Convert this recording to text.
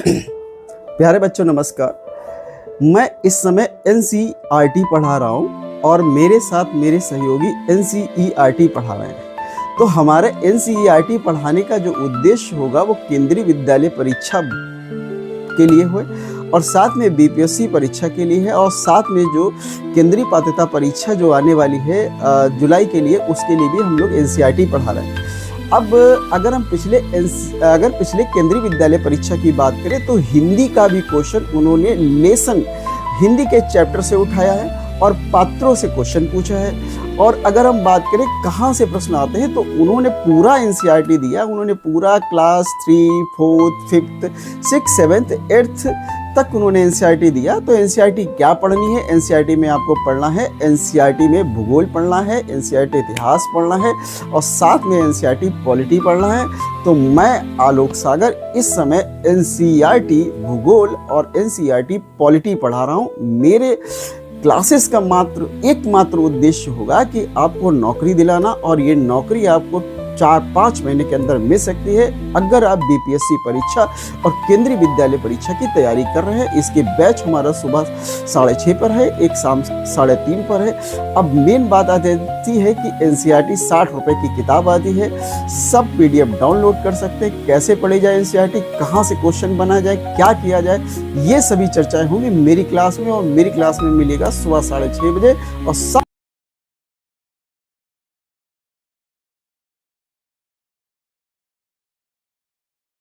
प्यारे बच्चों नमस्कार। मैं इस समय एनसीईआरटी पढ़ा रहा हूँ और मेरे साथ मेरे सहयोगी एनसीईआरटी पढ़ा रहे हैं। तो हमारे एनसीईआरटी पढ़ाने का जो उद्देश्य होगा वो केंद्रीय विद्यालय परीक्षा के लिए हो और साथ में बीपीएससी परीक्षा के लिए है और साथ में जो केंद्रीय पात्रता परीक्षा जो आने वाली है जुलाई के लिए, उसके लिए भी हम लोग एनसीईआरटी पढ़ा रहे हैं। अब अगर हम पिछले केंद्रीय विद्यालय परीक्षा की बात करें तो हिंदी का भी क्वेश्चन उन्होंने लेसन हिंदी के चैप्टर से उठाया है और पात्रों से क्वेश्चन पूछा है। और अगर हम बात करें कहाँ से प्रश्न आते हैं तो उन्होंने पूरा एनसीईआरटी दिया, उन्होंने पूरा क्लास 3, 4, 5, 6, 7, 8 तक उन्होंने एनसीईआरटी दिया। तो एनसीईआरटी क्या पढ़नी है? एनसीईआरटी में आपको पढ़ना है, एनसीईआरटी में भूगोल पढ़ना है, एनसीईआरटी इतिहास पढ़ना है और साथ में एनसीईआरटी पॉलिटी पढ़ना है। तो मैं आलोक सागर इस समय एनसीईआरटी भूगोल और एनसीईआरटी पॉलिटी पढ़ा रहा हूँ। मेरे क्लासेस का एकमात्र उद्देश्य होगा कि आपको नौकरी दिलाना, और ये नौकरी आपको 4-5 महीने के अंदर मिल सकती है अगर आप बीपीएससी परीक्षा और केंद्रीय विद्यालय परीक्षा की तैयारी कर रहे हैं। इसके बैच हमारा सुबह 6:30 पर है, एक शाम 3:30 पर है। अब मेन बात आ जाती है कि एनसीईआरटी 60 रुपए की किताब आती है, सब पीडीएफ डाउनलोड कर सकते हैं। कैसे पढ़ी जाए एनसीईआरटी, कहाँ से क्वेश्चन बना जाए, क्या किया जाए, ये सभी चर्चाएं होंगी मेरी क्लास में। और मेरी क्लास में मिलेगा सुबह 6:30 बजे और